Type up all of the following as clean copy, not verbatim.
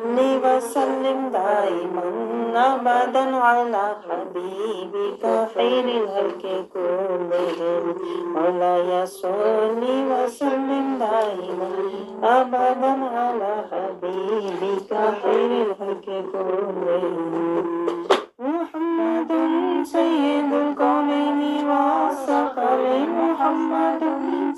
صلی وسلم دائما ابدا على حبيبك خير الخلق كلهم مولاي صل وسلم دائما ابدا على حبيبك خير الخلق كلهم محمد سيد الكونين والثقلين محمد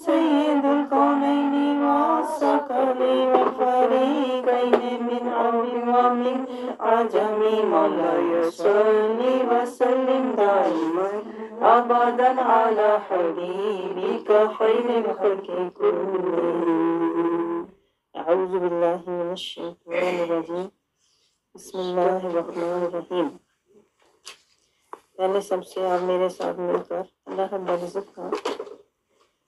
سيد الكونين والثقلين والفريقين من عرب ومن عجم مولاي صل وسلم دائما أبدا على حبيبك خير الخلق كلهم أعوذ بالله من الشيطان الرجيم بسم اللہ الرحمن الرحیم۔ پہلے سب سے آپ میرے ساتھ مل کر اللہ رب العزت کا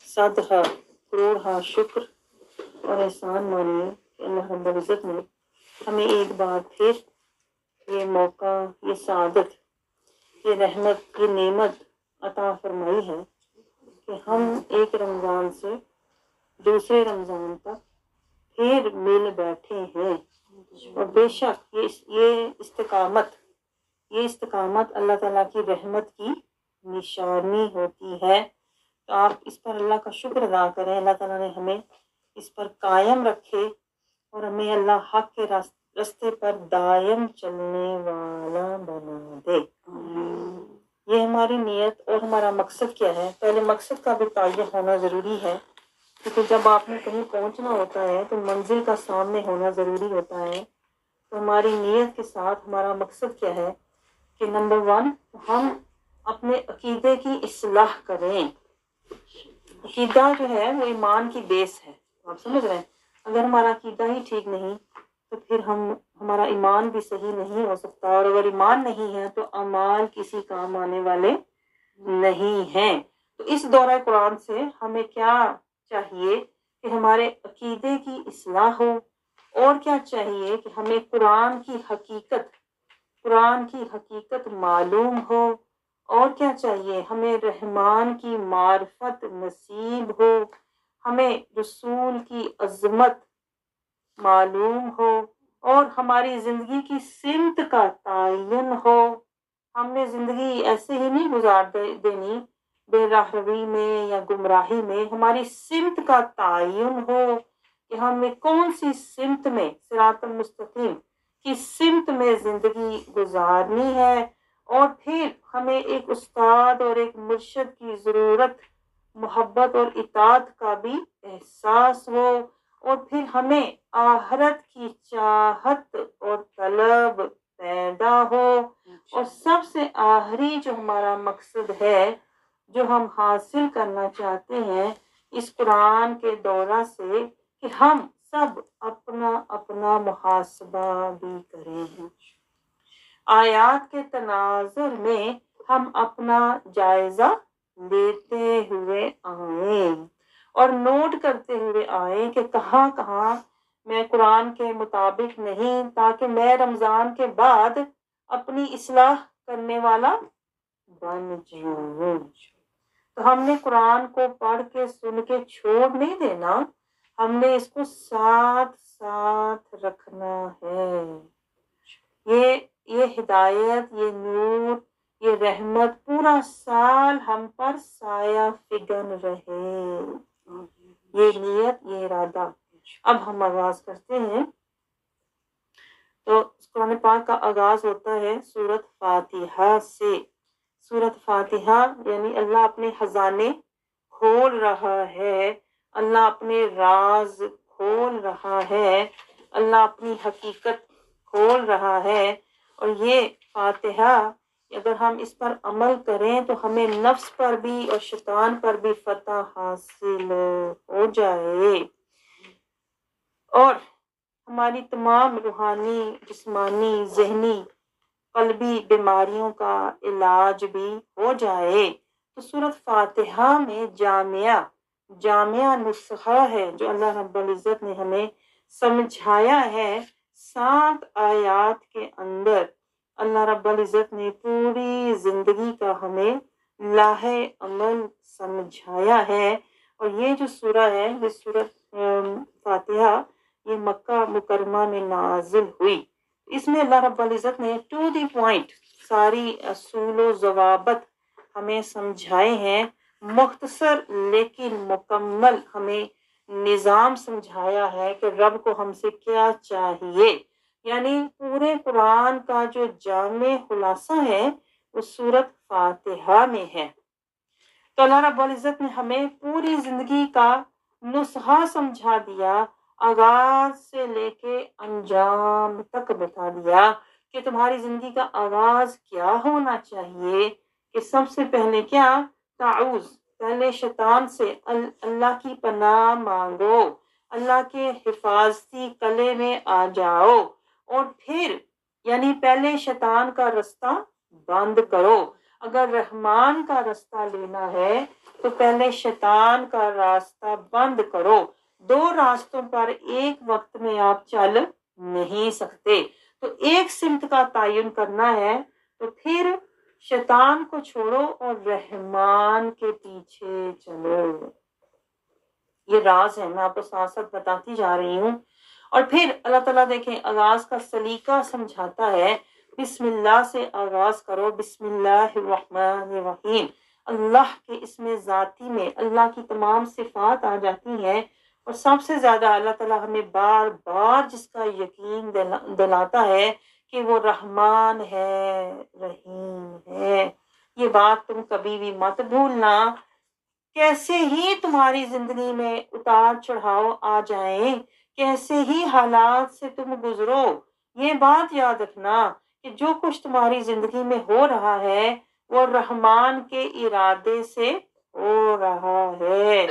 100 کروڑ شکر اور احسان مانیے کہ اللہ رب العزت نے ہمیں ایک بار پھر یہ موقع، یہ سعادت، یہ رحمت، یہ نعمت عطا فرمائی ہے کہ ہم ایک رمضان سے دوسرے رمضان تک پھر مل بیٹھے ہیں۔ اور بے شک یہ استقامت اللہ تعالیٰ کی رحمت کی نشانی ہوتی ہے، تو آپ اس پر اللہ کا شکر ادا کریں۔ اللہ تعالیٰ نے ہمیں اس پر قائم رکھے اور ہمیں اللہ حق کے راستے پر دائم چلنے والا بنا دے۔ یہ ہماری نیت اور ہمارا مقصد کیا ہے؟ پہلے مقصد کا بھی تعین ہونا ضروری ہے، کیونکہ جب آپ نے کہیں پہنچنا ہوتا ہے تو منزل کا سامنے ہونا ضروری ہوتا ہے۔ تو ہماری نیت کے ساتھ ہمارا مقصد کیا ہے کہ نمبر 1 ہم اپنے عقیدے کی اصلاح کریں۔ عقیدہ جو ہے وہ ایمان کی بیس ہے، آپ سمجھ رہے ہیں؟ اگر ہمارا عقیدہ ہی ٹھیک نہیں تو پھر ہمارا ایمان بھی صحیح نہیں ہو سکتا، اور اگر ایمان نہیں ہے تو اعمال کسی کام آنے والے نہیں ہیں۔ تو اس دورہ قرآن سے ہمیں کیا چاہیے کہ ہمارے عقیدے کی اصلاح ہو، اور کیا چاہیے کہ ہمیں قرآن کی حقیقت معلوم ہو، اور کیا چاہیے ہمیں رحمان کی معرفت نصیب ہو، ہمیں رسول کی عظمت معلوم ہو، اور ہماری زندگی کی سمت کا تعین ہو۔ ہم نے زندگی ایسے ہی نہیں گزار دینی بے راہ روی میں یا گمراہی میں، ہماری سمت کا تعین ہو کہ ہمیں کون سی سمت میں، صراط المستقیم کی سمت میں زندگی گزارنی ہے، اور پھر ہمیں ایک استاد اور ایک مرشد کی ضرورت، محبت اور اطاعت کا بھی احساس ہو، اور پھر ہمیں آخرت کی چاہت اور طلب پیدا ہو، اور سب سے آخری جو ہمارا مقصد ہے، جو ہم حاصل کرنا چاہتے ہیں اس قرآن کے دورہ سے، کہ ہم سب اپنا محاسبہ بھی کریں ہیں۔ آیات کے تناظر میں ہم اپنا جائزہ لیتے ہوئے آئیں اور نوٹ کرتے ہوئے آئیں کہ کہاں میں قرآن کے مطابق نہیں، تاکہ میں رمضان کے بعد اپنی اصلاح کرنے والا بن جاؤں۔ تو ہم نے قرآن کو پڑھ کے سن کے چھوڑ نہیں دینا، ہم نے اس کو ساتھ رکھنا ہے۔ یہ ہدایت، یہ نور، یہ رحمت پورا سال ہم پر سایہ فگن رہے، یہ نیت، یہ ارادہ۔ اب ہم آغاز کرتے ہیں۔ تو قرآن پاک کا آغاز ہوتا ہے سورۃ فاتحہ سے۔ سورۃ فاتحہ یعنی اللہ اپنے خزانے کھول رہا ہے، اللہ اپنے راز کھول رہا ہے، اللہ اپنی حقیقت کھول رہا ہے۔ اور یہ فاتحہ اگر ہم اس پر عمل کریں تو ہمیں نفس پر بھی اور شیطان پر بھی فتح حاصل ہو جائے، اور ہماری تمام روحانی، جسمانی، ذہنی، قلبی بیماریوں کا علاج بھی ہو جائے۔ تو سورۃ فاتحہ میں جامعہ نسخہ ہے جو اللہ رب العزت نے ہمیں سمجھایا ہے۔ 7 آیات کے اندر اللہ رب العزت نے پوری زندگی کا ہمیں لاہ عمل سمجھایا ہے۔ اور یہ جو سورہ ہے، یہ سورۃ فاتحہ، یہ مکہ مکرمہ میں نازل ہوئی. اس میں اللہ رب العزت نے ٹو دی پوائنٹ ساری اصول و ضوابط ہمیں سمجھائے ہیں، مختصر لیکن مکمل ہمیں نظام سمجھایا ہے کہ رب کو ہم سے کیا چاہیے. یعنی پورے قرآن کا جو جامع خلاصہ ہے وہ سورۃ فاتحہ میں ہے. تو اللہ رب العزت نے ہمیں پوری زندگی کا نسخہ سمجھا دیا، آغاز سے لے کے انجام تک بتا دیا کہ تمہاری زندگی کا آغاز کیا ہونا چاہیے. کہ سب سے پہلے کیا؟ تعوذ، پہلے شیطان سے اللہ کی پناہ مانگو، اللہ کے حفاظتی کلے میں آ جاؤ، اور پھر یعنی پہلے شیطان کا رستہ بند کرو. اگر رحمان کا راستہ لینا ہے تو پہلے شیطان کا راستہ بند کرو. دو راستوں پر ایک وقت میں آپ چل نہیں سکتے، تو ایک سمت کا تعین کرنا ہے. تو پھر شیطان کو چھوڑو اور رحمان کے پیچھے چلو. یہ راز ہے، میں آپ کو ساتھ ساتھ بتاتی جا رہی ہوں. اور پھر اللہ تعالیٰ دیکھیں آغاز کا سلیقہ سمجھاتا ہے. بسم اللہ سے آغاز کرو، بسم اللہ الرحمن الرحیم. اللہ کے اسم ذاتی میں اللہ کی تمام صفات آ جاتی ہیں، اور سب سے زیادہ اللہ تعالیٰ ہمیں بار بار جس کا یقین دلاتا ہے کہ وہ رحمان ہے، رحیم ہے. یہ بات تم کبھی بھی مت بھولنا. کیسے ہی تمہاری زندگی میں اتار چڑھاؤ آ جائیں، کیسے ہی حالات سے تم گزرو، یہ بات یاد رکھنا کہ جو کچھ تمہاری زندگی میں ہو رہا ہے وہ رحمان کے ارادے سے ہو رہا ہے.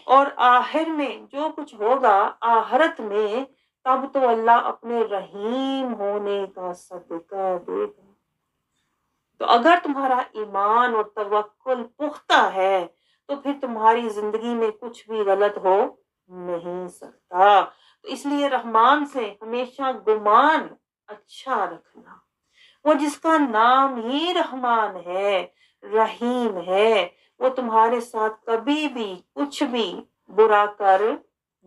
اور آخر میں جو کچھ ہوگا آخرت میں، تب تو اللہ اپنے رحیم ہونے کا صدقہ دے گا. تو اگر تمہارا ایمان اور توکل پختہ ہے تو پھر تمہاری زندگی میں کچھ بھی غلط ہو نہیں سکتا. تو اس لیے رحمان سے ہمیشہ گمان اچھا رکھنا. وہ جس کا نام ہی رحمان ہے، رحیم ہے، وہ تمہارے ساتھ کبھی بھی کچھ بھی برا کر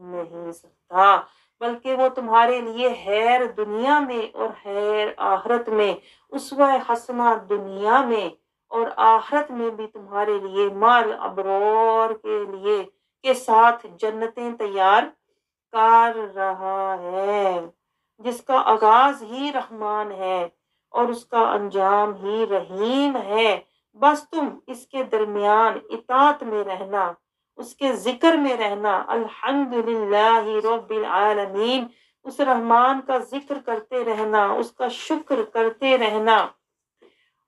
نہیں سکتا، بلکہ وہ تمہارے لیے خیر دنیا میں اور خیر آخرت میں، اسوہ حسنہ دنیا میں اور آخرت میں بھی تمہارے لیے مال ابرار کے لیے کے ساتھ جنتیں تیار کر رہا ہے، جس کا آغاز ہی رحمان ہے اور اس کا انجام ہی رحیم ہے. بس تم اس کے درمیان اطاعت میں رہنا، اس کے ذکر میں رہنا، الحمدللہ رب العالمین، اس رحمان کا ذکر کرتے رہنا، اس کا شکر کرتے رہنا،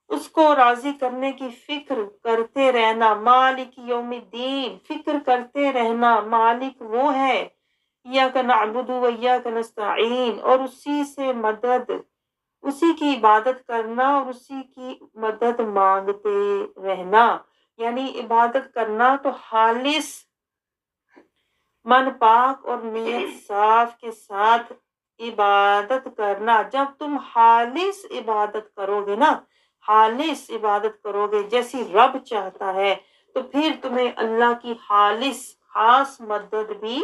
اس کو راضی کرنے کی فکر کرتے رہنا. مالک یوم الدین، فکر کرتے رہنا مالک وہ ہے، ایاک نعبد و ایاک نستعین، اور اسی سے مدد، اسی کی عبادت کرنا اور اسی کی مدد مانگتے رہنا. یعنی عبادت کرنا تو خالص من پاک اور نیت صاف کے ساتھ عبادت کرنا. جب تم خالص عبادت کرو گے نا، خالص عبادت کرو گے جیسی رب چاہتا ہے، تو پھر تمہیں اللہ کی خالص خاص مدد بھی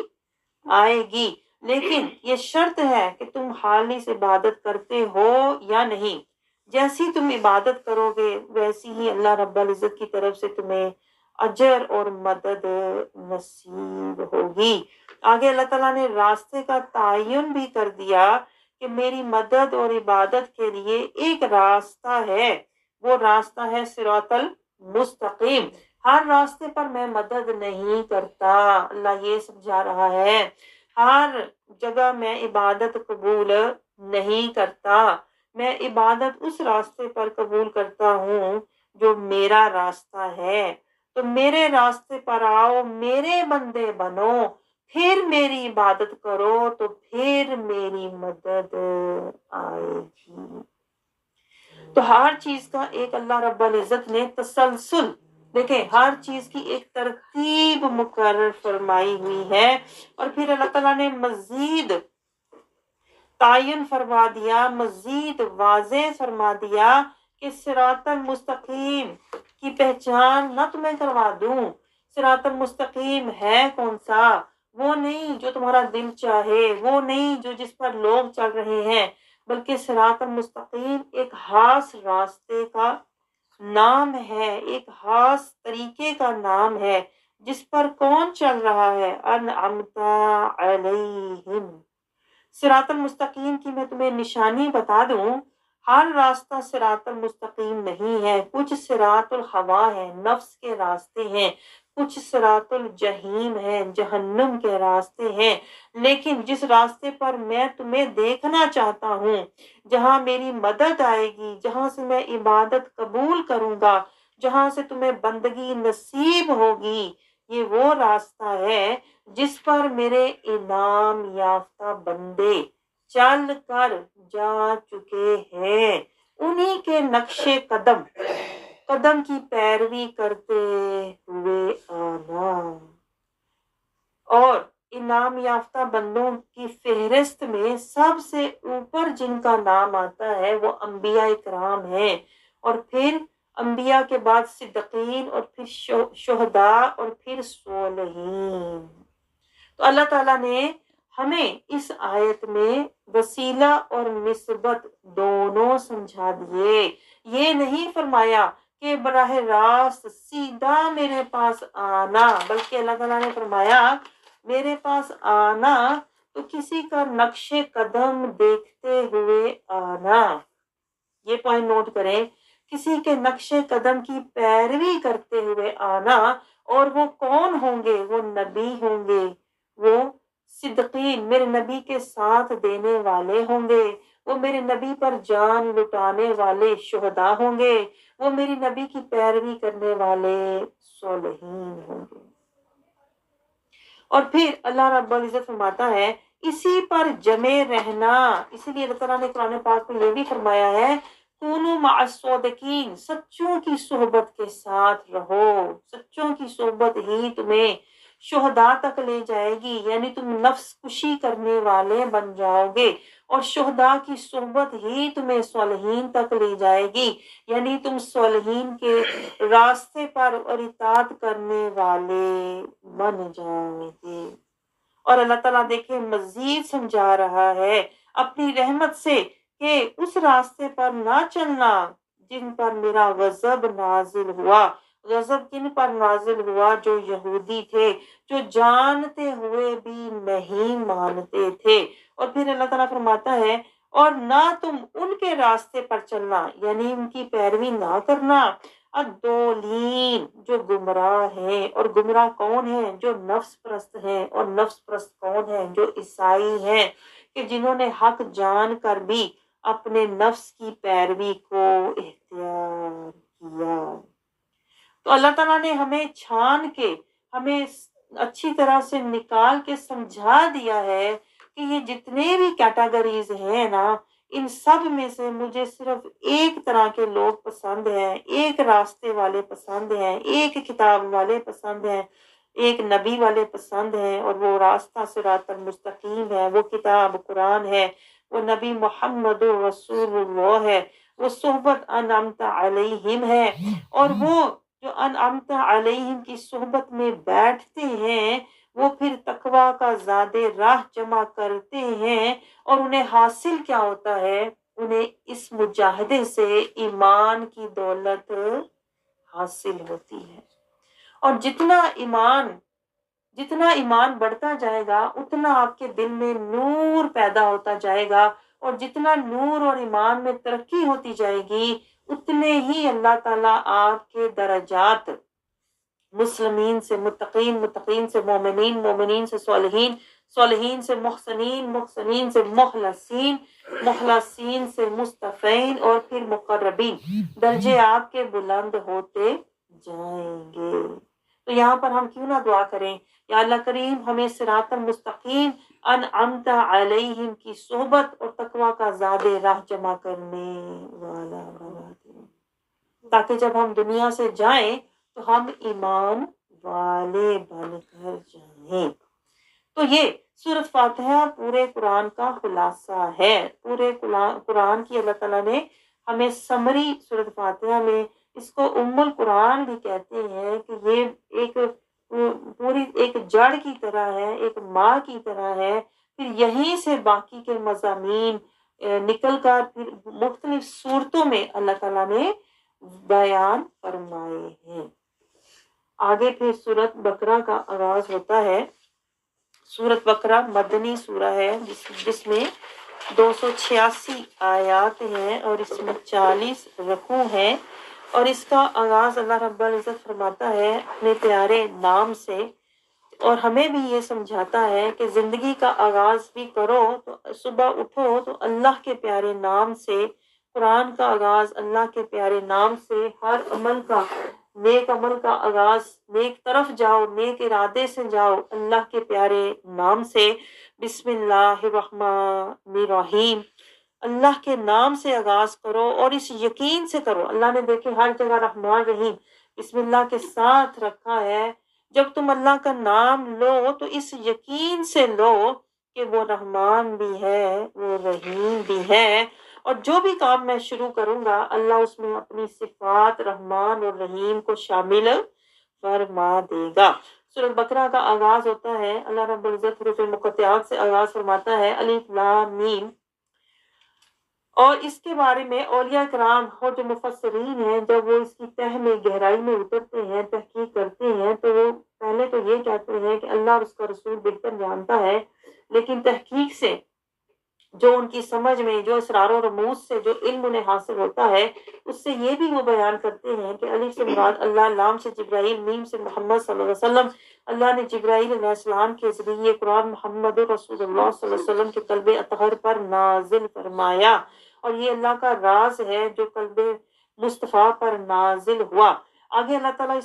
آئے گی. لیکن یہ شرط ہے کہ تم خالص عبادت کرتے ہو یا نہیں. جیسی تم عبادت کرو گے ویسی ہی اللہ رب العزت کی طرف سے تمہیں اجر اور مدد نصیب ہوگی. آگے اللہ تعالیٰ نے راستے کا تعین بھی کر دیا کہ میری مدد اور عبادت کے لیے ایک راستہ ہے، وہ راستہ ہے صراط المستقیم. ہر راستے پر میں مدد نہیں کرتا، اللہ یہ سمجھا رہا ہے. ہر جگہ میں عبادت قبول نہیں کرتا، میں عبادت اس راستے پر قبول کرتا ہوں جو میرا راستہ ہے. تو میرے راستے پر آؤ، میرے بندے بنو، پھر میری عبادت کرو تو پھر میری مدد آئے گی. تو ہر چیز کا ایک اللہ رب العزت نے تسلسل، دیکھیں ہر چیز کی ایک ترتیب مقرر فرمائی ہوئی ہے. اور پھر اللہ تعالیٰ نے مزید تعین فرما دیا، مزید واضح فرما دیا کہ صراط المستقیم کی پہچان نہ تمہیں کروا دوں. صراط المستقیم ہے کون سا؟ وہ نہیں جو تمہارا دل چاہے، وہ نہیں جو جس پر لوگ چل رہے ہیں، بلکہ صراط المستقیم ایک خاص راستے کا نام ہے، ایک خاص طریقے کا نام ہے جس پر کون چل رہا ہے؟ انعمت علیہم۔ صراط المستقیم کی میں تمہیں نشانی بتا دوں، ہر راستہ صراط المستقیم نہیں ہے، کچھ صراط الہوا ہے، نفس کے راستے ہیں، کچھ صراط الجحیم ہے، جہنم کے راستے ہیں، لیکن جس راستے پر میں تمہیں دیکھنا چاہتا ہوں، جہاں میری مدد آئے گی، جہاں سے میں عبادت قبول کروں گا، جہاں سے تمہیں بندگی نصیب ہوگی، یہ وہ راستہ ہے جس پر میرے انعام یافتہ بندے چل کر جا چکے ہیں، انہی کے نقش قدم کی پیروی کرتے ہوئے آنا۔ اور انعام یافتہ بندوں کی فہرست میں سب سے اوپر جن کا نام آتا ہے وہ انبیاء کرام ہیں، اور پھر انبیاء کے بعد صدیقین، اور پھر شہداء، اور پھر صالحین۔ تو اللہ تعالیٰ نے ہمیں اس آیت میں وسیلہ اور نسبت دونوں سمجھا دیے۔ یہ نہیں فرمایا کہ براہ راست سیدھا میرے پاس آنا، بلکہ اللہ تعالیٰ نے فرمایا میرے پاس آنا تو کسی کا نقش قدم دیکھتے ہوئے آنا۔ یہ پوائنٹ نوٹ کریں، کسی کے نقش قدم کی پیروی کرتے ہوئے آنا، اور وہ کون ہوں گے؟ وہ نبی ہوں گے، وہ صدقین میرے نبی کے ساتھ دینے والے ہوں گے، وہ میرے نبی پر جان لٹانے والے شہداء ہوں گے، وہ میری نبی کی پیروی کرنے والے صالحین ہوں گے۔ اور پھر اللہ رب العزت فرماتا ہے اسی پر جمے رہنا، اسی لیے اللہ تعالیٰ نے قرآن پاک میں یہ بھی فرمایا ہے کونوا مع الصادقین، سچوں کی صحبت کے ساتھ رہو، سچوں کی صحبت ہی تمہیں شہداء تک لے جائے گی، یعنی تم نفس کشی کرنے والے بن جاؤ گے، اور شہداء کی صحبت ہی تمہیں صالحین تک لے جائے گی، یعنی تم صالحین کے راستے پر اور اطاعت کرنے والے بن جاؤ گے۔ اور اللہ تعالیٰ دیکھیں مزید سمجھا رہا ہے اپنی رحمت سے کہ اس راستے پر نہ چلنا جن پر میرا غضب نازل ہوا۔ غضب کن پر نازل ہوا؟ جو یہودی تھے، جو جانتے ہوئے بھی نہیں مانتے تھے۔ اور پھر اللہ تعالیٰ فرماتا ہے اور نہ تم ان کے راستے پر چلنا، یعنی ان کی پیروی نہ کرنا، الدولین جو گمراہ ہیں، اور گمراہ کون ہیں؟ جو نفس پرست ہیں، اور نفس پرست کون ہیں؟ جو عیسائی ہیں، کہ جنہوں نے حق جان کر بھی اپنے نفس کی پیروی کو اختیار کیا۔ تو اللہ تعالیٰ نے ہمیں چھان کے، ہمیں اچھی طرح سے نکال کے سمجھا دیا ہے کہ یہ جتنے بھی کیٹیگریز ہیں نا، ان سب میں سے مجھے صرف ایک طرح کے لوگ پسند ہیں، ایک راستے والے پسند ہیں، ایک کتاب والے پسند ہیں، ایک نبی والے پسند ہیں، اور وہ راستہ صراط المستقیم ہے، وہ کتاب قرآن ہے، وہ نبی محمد رسول اللہ ہے، وہ صحبت انعمت علیہم ہے، اور وہ جو انعمت علیہم کی صحبت میں بیٹھتے ہیں وہ پھر تقویٰ کا زاد راہ جمع کرتے ہیں، اور انہیں حاصل کیا ہوتا ہے؟ انہیں اس مجاہدے سے ایمان کی دولت حاصل ہوتی ہے۔ اور جتنا ایمان بڑھتا جائے گا اتنا آپ کے دل میں نور پیدا ہوتا جائے گا، اور جتنا نور اور ایمان میں ترقی ہوتی جائے گی اتنے ہی اللہ تعالیٰ آپ کے درجات مسلمین سے متقین، متقین سے مومنین، مومنین سے صالحین، صالحین سے محسنین، محسنین سے مخلصین، مخلصین سے مصطفین، اور پھر مقربین، درجے آپ کے بلند ہوتے جائیں گے۔ تو یہاں پر ہم کیوں نہ دعا کریں، یا اللہ کریم ہمیں صراط المستقیم انعمت علیہم کی صحبت اور تقویٰ کا زاد راہ جمع کرنے والا بنا دے، تاکہ جب ہم دنیا سے جائیں تو ہم ایمان والے بن کر جائیں۔ تو یہ سورۃ فاتحہ پورے قرآن کا خلاصہ ہے۔ پورے قرآن کی اللہ تعالیٰ نے ہمیں سمری سورۃ فاتحہ میں، اس کو ام القرآن بھی کہتے ہیں، کہ یہ ایک وہ پوری ایک جڑ کی طرح ہے، ایک ماں کی طرح ہے، پھر یہیں سے باقی کے مضامین نکل کر پھر مختلف صورتوں میں اللہ تعالیٰ نے بیان فرمائے ہیں۔ آگے پھر سورۃ بقرہ کا آغاز ہوتا ہے۔ سورۃ بقرہ مدنی سورہ ہے جس میں 286 آیات ہیں اور اس میں 40 رکوع ہیں، اور اس کا آغاز اللہ رب العزت فرماتا ہے اپنے پیارے نام سے، اور ہمیں بھی یہ سمجھاتا ہے کہ زندگی کا آغاز بھی کرو تو صبح اٹھو تو اللہ کے پیارے نام سے، قرآن کا آغاز اللہ کے پیارے نام سے، ہر عمل کا، نیک عمل کا آغاز نیک طرف جاؤ، نیک ارادے سے جاؤ اللہ کے پیارے نام سے۔ بسم اللہ الرحمن الرحیم، اللہ کے نام سے آغاز کرو اور اس یقین سے کرو۔ اللہ نے دیکھے ہر جگہ رحمان رحیم بسم اللہ کے ساتھ رکھا ہے۔ جب تم اللہ کا نام لو تو اس یقین سے لو کہ وہ رحمان بھی ہے، وہ رحیم بھی ہے، اور جو بھی کام میں شروع کروں گا اللہ اس میں اپنی صفات رحمان اور رحیم کو شامل فرما دے گا۔ سورۃ بقرہ کا آغاز ہوتا ہے، اللہ رب العزت حروف مقطعات سے آغاز فرماتا ہے، الف لام میم، اور اس کے بارے میں اولیاء کرام اور جو مفسرین ہیں جب وہ اس کی تہ میں گہرائی میں اترتے ہیں، تحقیق کرتے ہیں، تو وہ پہلے تو یہ کہتے ہیں کہ اللہ اور اس کا رسول بہتر جانتا ہے، لیکن تحقیق سے جو ان کی سمجھ میں، جو اسرار و رموز سے جو علم انہیں حاصل ہوتا ہے، اس سے یہ بھی وہ بیان کرتے ہیں کہ الف سے مراد اللہ، لام سے جبرائیل، میم سے محمد صلی اللہ علیہ وسلم۔ اللہ نے جبرائیل علیہ السلام کے ذریعے قرآن محمد رسول اللہ صلی اللہ علیہ وسلم کے قلب اطہر پر نازل فرمایا، اور یہ اللہ کا راز ہے جو قلب مصطفیٰ پر نازل ہوا۔ آگے اللہ تعالیٰ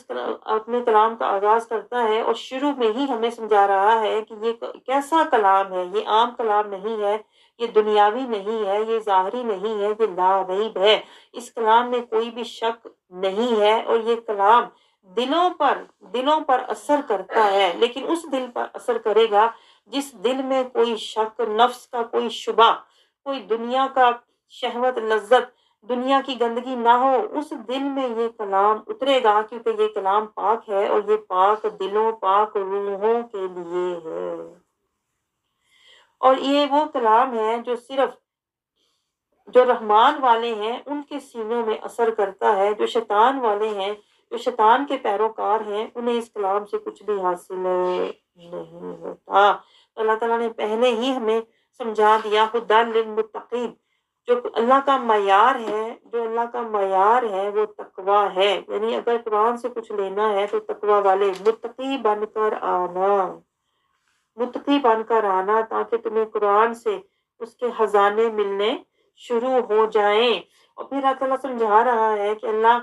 اپنے کلام کا آغاز کرتا ہے اور شروع میں ہی ہمیں سمجھا رہا ہے کہ یہ کیسا کلام ہے، یہ عام کلام نہیں ہے، یہ دنیاوی نہیں ہے، یہ ظاہری نہیں ہے، یہ لا ریب ہے۔ اس کلام میں کوئی بھی شک نہیں ہے، اور یہ کلام دلوں پر اثر کرتا ہے، لیکن اس دل پر اثر کرے گا جس دل میں کوئی شک، نفس کا کوئی شبہ، کوئی دنیا کا شہوت، لذت، دنیا کی گندگی نہ ہو، اس دل میں یہ کلام اترے گا، کیونکہ یہ کلام پاک ہے اور یہ پاک دلوں، پاک روحوں کے لیے ہے۔ اور یہ وہ کلام ہے جو صرف جو رحمان والے ہیں ان کے سینوں میں اثر کرتا ہے، جو شیطان والے ہیں، جو شیطان کے پیروکار ہیں، انہیں اس کلام سے کچھ بھی حاصل نہیں ہوتا۔ اللہ تعالیٰ نے پہلے ہی ہمیں سمجھا دیا، ہدی للمتقین، جو اللہ کا معیار ہے، جو اللہ کا معیار ہے وہ تقوی ہے، یعنی اگر قرآن سے کچھ لینا ہے تو تقوی والے، متقی بن کر آنا، متقی بن کر آنا، تاکہ تمہیں قرآن سے اس کے خزانے ملنے شروع ہو جائیں۔ اور پھر اللہ تعالیٰ سمجھا رہا ہے کہ اللہ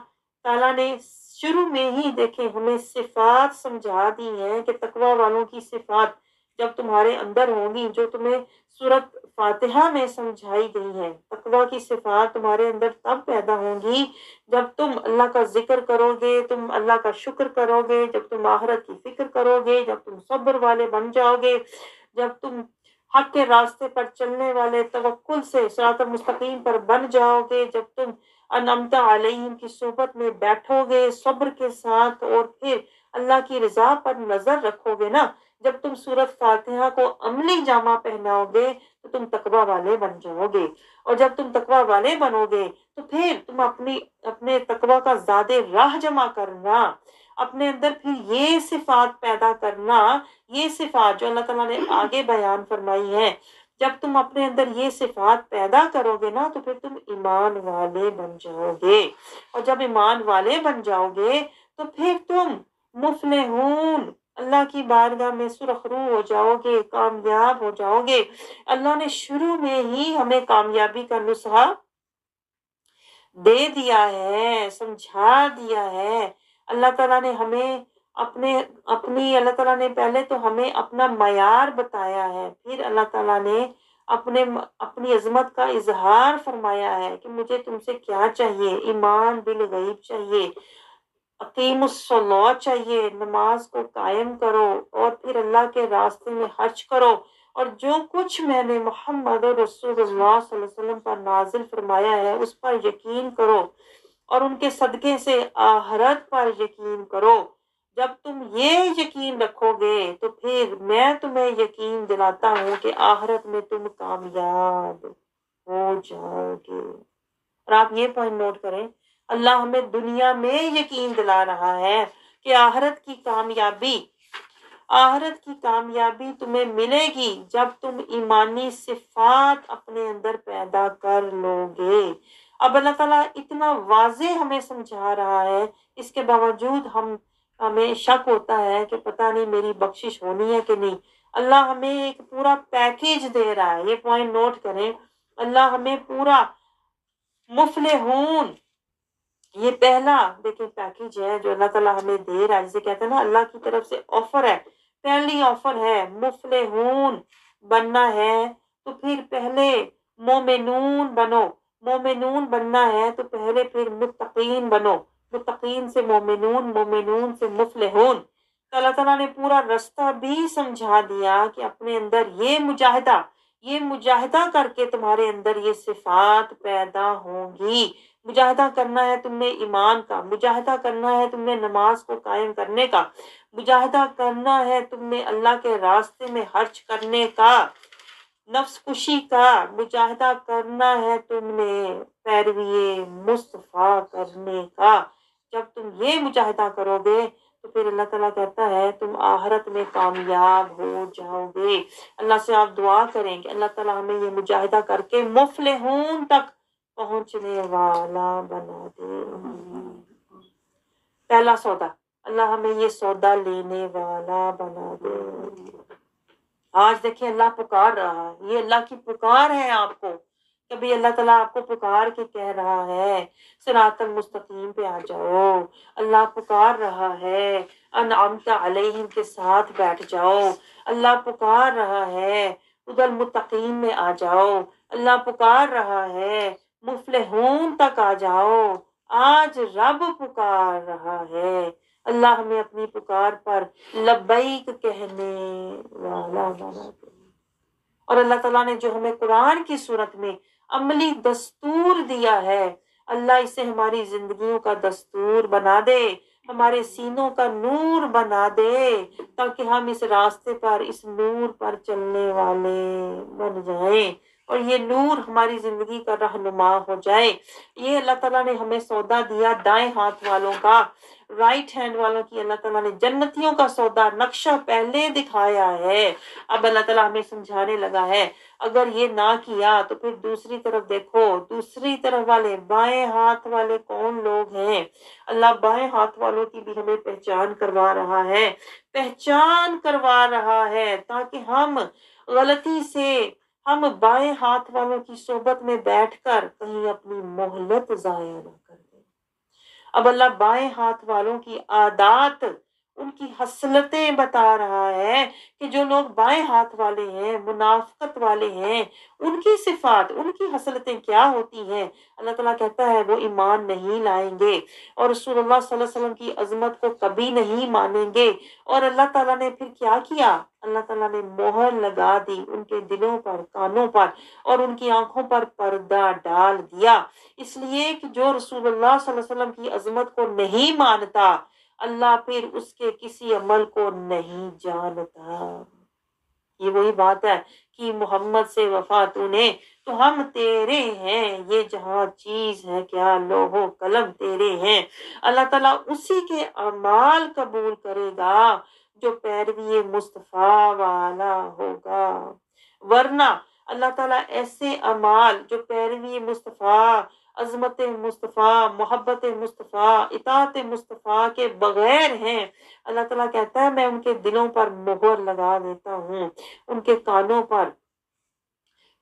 تعالیٰ نے شروع میں ہی دیکھیں ہمیں صفات سمجھا دی ہیں کہ تقوی والوں کی صفات جب تمہارے اندر ہوں گی، جو تمہیں سورۃ فاتحہ میں سمجھائی گئی ہیں، تقوی کی صفات تمہارے اندر تب پیدا ہوں گی جب تم اللہ کا ذکر کرو گے، تم اللہ کا شکر کرو گے، جب تم آخرت کی فکر کرو گے، جب تم صبر والے بن جاؤ گے، جب تم حق کے راستے پر چلنے والے توکل سے صراط المستقیم پر بن جاؤ گے، جب تم انعمت علیہم کی صحبت میں بیٹھو گے صبر کے ساتھ، اور پھر اللہ کی رضا پر نظر رکھو گے نا، جب تم سورۃ فاتحہ کو عملی جامہ پہناؤ گے تو تم تقوی والے بن جاؤ گے، اور جب تم تقوی والے بنو گے تو پھر تم اپنے تقوی کا زیادہ راہ جمع کرنا، اپنے اندر پھر یہ صفات پیدا کرنا، یہ صفات جو اللہ تعالیٰ نے آگے بیان فرمائی ہیں، جب تم اپنے اندر یہ صفات پیدا کرو گے نا تو پھر تم ایمان والے بن جاؤ گے، اور جب ایمان والے بن جاؤ گے تو پھر تم مفلحون، اللہ کی بارگاہ میں سرخرو ہو جاؤ گے، کامیاب ہو جاؤ گے۔ اللہ نے شروع میں ہی ہمیں کامیابی کا نسخہ دے دیا ہے، سمجھا دیا ہے۔ اللہ تعالیٰ نے ہمیں اللہ تعالیٰ نے پہلے تو ہمیں اپنا معیار بتایا ہے، پھر اللہ تعالیٰ نے اپنی عظمت کا اظہار فرمایا ہے کہ مجھے تم سے کیا چاہیے، ایمان بالغیب چاہیے، اقیم الصلاۃ چاہیے، نماز کو قائم کرو، اور پھر اللہ کے راستے میں حج کرو، اور جو کچھ میں نے محمد رسول اللہ صلی اللہ علیہ وسلم پر نازل فرمایا ہے اس پر یقین کرو، اور ان کے صدقے سے آخرت پر یقین کرو۔ جب تم یہ یقین رکھو گے تو پھر میں تمہیں یقین دلاتا ہوں کہ آخرت میں تم کامیاب ہو جاؤ گے۔ اور آپ یہ پوائنٹ نوٹ کریں، اللہ ہمیں دنیا میں یقین دلا رہا ہے کہ آخرت کی کامیابی تمہیں ملے گی جب تم ایمانی صفات اپنے اندر پیدا کر لو گے۔ اب اللہ تعالیٰ اتنا واضح ہمیں سمجھا رہا ہے، اس کے باوجود ہمیں شک ہوتا ہے کہ پتہ نہیں میری بخشش ہونی ہے کہ نہیں۔ اللہ ہمیں ایک پورا پیکیج دے رہا ہے، یہ پوائنٹ نوٹ کریں، اللہ ہمیں پورا مفلحون، یہ پہلا دیکھیں پیکیج ہے جو اللہ تعالیٰ ہمیں دے رہا ہے، جسے کہتے ہیں نا اللہ کی طرف سے آفر ہے، پہلی آفر ہے مفلحون بننا ہے، تو پھر پہلے مومنون بنو، مومنون بننا ہے تو پہلے پھر متقین بنو، متقین سے مومنون، مومنون سے مفلحون۔ تو اللہ تعالیٰ نے پورا رستہ بھی سمجھا دیا کہ اپنے اندر یہ مجاہدہ کر کے تمہارے اندر یہ صفات پیدا ہوں گی۔ مجاہدہ کرنا ہے تم نے ایمان کا، مجاہدہ کرنا ہے تم نے نماز کو قائم کرنے کا، مجاہدہ کرنا ہے تم نے اللہ کے راستے میں خرچ کرنے کا، نفس کشی کا، مجاہدہ کرنا ہے تم نے پیروی مصطفیٰ کرنے کا۔ جب تم یہ مجاہدہ کرو گے تو پھر اللہ تعالیٰ کہتا ہے تم آخرت میں کامیاب ہو جاؤ گے۔ اللہ سے آپ دعا کریں کہ اللہ تعالیٰ ہمیں یہ مجاہدہ کر کے مفلحون تک پہنچنے والا بنا دے۔ پہلا سودا، اللہ ہمیں یہ سودا لینے والا بنا دے۔ آج دیکھیں اللہ پکار رہا ہے، یہ اللہ کی پکار ہے آپ کو، کبھی اللہ تعالیٰ آپ کو پکار کے کہہ رہا ہے صراط المستقیم پہ آ جاؤ۔ اللہ پکار رہا ہے انعمت علیہم کے ساتھ بیٹھ جاؤ۔ اللہ پکار رہا ہے خود المتقین میں آ جاؤ۔ اللہ پکار رہا ہے مفلحون تک آ جاؤ۔ آج رب پکار رہا ہے، اللہ ہمیں اپنی پکار پر لبیک کہنے والا بنا دے۔ اور اللہ تعالیٰ نے جو ہمیں قرآن کی صورت میں عملی دستور دیا ہے، اللہ اسے ہماری زندگیوں کا دستور بنا دے، ہمارے سینوں کا نور بنا دے، تاکہ ہم اس راستے پر، اس نور پر چلنے والے بن جائیں اور یہ نور ہماری زندگی کا رہنما ہو جائے۔ یہ اللہ تعالیٰ نے ہمیں سودا دیا دائیں ہاتھ والوں کا، رائٹ ہینڈ والوں کی اللہ تعالیٰ نے جنتیوں کا سودا نقشہ پہلے دکھایا ہے۔ اب اللہ تعالیٰ ہمیں سمجھانے لگا ہے اگر یہ نہ کیا تو پھر دوسری طرف دیکھو، دوسری طرف والے بائیں ہاتھ والے کون لوگ ہیں۔ اللہ بائیں ہاتھ والوں کی بھی ہمیں پہچان کروا رہا ہے، پہچان کروا رہا ہے تاکہ ہم غلطی سے ہم بائیں ہاتھ والوں کی صحبت میں بیٹھ کر کہیں اپنی مہلت ضائع نہ کر دیں۔ اب اللہ بائیں ہاتھ والوں کی عادات، ان کی خصلتیں بتا رہا ہے کہ جو لوگ بائیں ہاتھ والے ہیں، منافقت والے ہیں، ان کی صفات، ان کی خصلتیں کیا ہوتی ہیں۔ اللہ تعالیٰ کہتا ہے وہ ایمان نہیں لائیں گے اور رسول اللہ صلی اللہ علیہ وسلم کی عظمت کو کبھی نہیں مانیں گے۔ اور اللہ تعالیٰ نے پھر کیا کیا؟ اللہ تعالیٰ نے مہر لگا دی ان کے دلوں پر، کانوں پر اور ان کی آنکھوں پر پردہ ڈال دیا، اس لیے کہ جو رسول اللہ صلی اللہ علیہ وسلم کی عظمت کو نہیں مانتا، اللہ پھر اس کے کسی عمل کو نہیں جانتا۔ یہ وہی بات ہے کہ محمد سے وفا تو نے تو ہم تیرے ہیں، یہ جہاں چیز ہے کیا لوح و قلم تیرے ہیں۔ اللہ تعالیٰ اسی کے اعمال قبول کرے گا جو پیروی مصطفیٰ والا ہوگا، ورنہ اللہ تعالیٰ ایسے اعمال جو پیروی مصطفیٰ، عظمت مصطفیٰ، محبت مصطفیٰ، اطاعت مصطفیٰ کے بغیر ہیں، اللہ تعالیٰ کہتا ہے میں ان کے دلوں پر مہر لگا دیتا ہوں، ان کے کانوں پر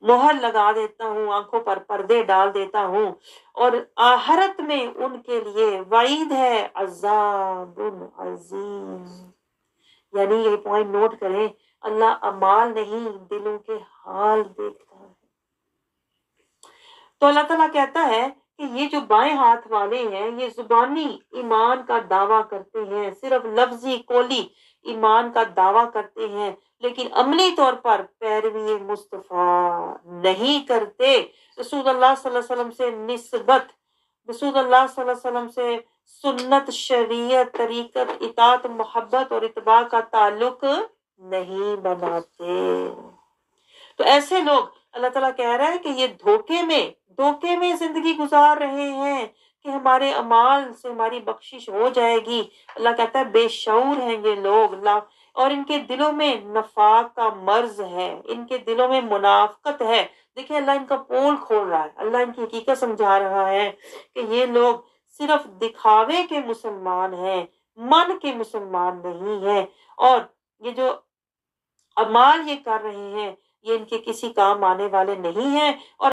مہر لگا دیتا ہوں، آنکھوں پر پردے ڈال دیتا ہوں، اور آخرت میں ان کے لیے وعید ہے عذاب عظیم۔ یعنی یہ پوائنٹ نوٹ کریں، اللہ اعمال نہیں دلوں کے حال دیکھتا ہے۔ تو اللہ تعالیٰ کہتا ہے کہ یہ جو بائیں ہاتھ والے ہیں یہ زبانی ایمان کا دعویٰ کرتے ہیں، صرف لفظی قولی ایمان کا دعویٰ کرتے ہیں، لیکن عملی طور پر پیروی مصطفیٰ نہیں کرتے۔ رسول اللہ صلی اللہ علیہ وسلم سے نسبت، رسول اللہ صلی اللہ علیہ وسلم سے سنت، شریعت، طریقت، اطاعت، محبت اور اتباع کا تعلق نہیں بناتے۔ تو ایسے لوگ اللہ تعالیٰ کہہ رہا ہے کہ یہ دھوکے میں زندگی گزار رہے ہیں کہ ہمارے اعمال سے ہماری بخشش ہو جائے گی۔ اللہ کہتا ہے بے شعور ہیں یہ لوگ، اور ان کے دلوں میں نفاق کا مرض ہے، ان کے دلوں میں منافقت ہے۔ دیکھیں اللہ ان کا پول کھول رہا ہے، اللہ ان کی حقیقت سمجھا رہا ہے کہ یہ لوگ صرف دکھاوے کے مسلمان ہیں، من کے مسلمان نہیں ہیں، اور یہ جو اعمال یہ کر رہے ہیں یہ ان کے کسی کام آنے والے نہیں ہیں، اور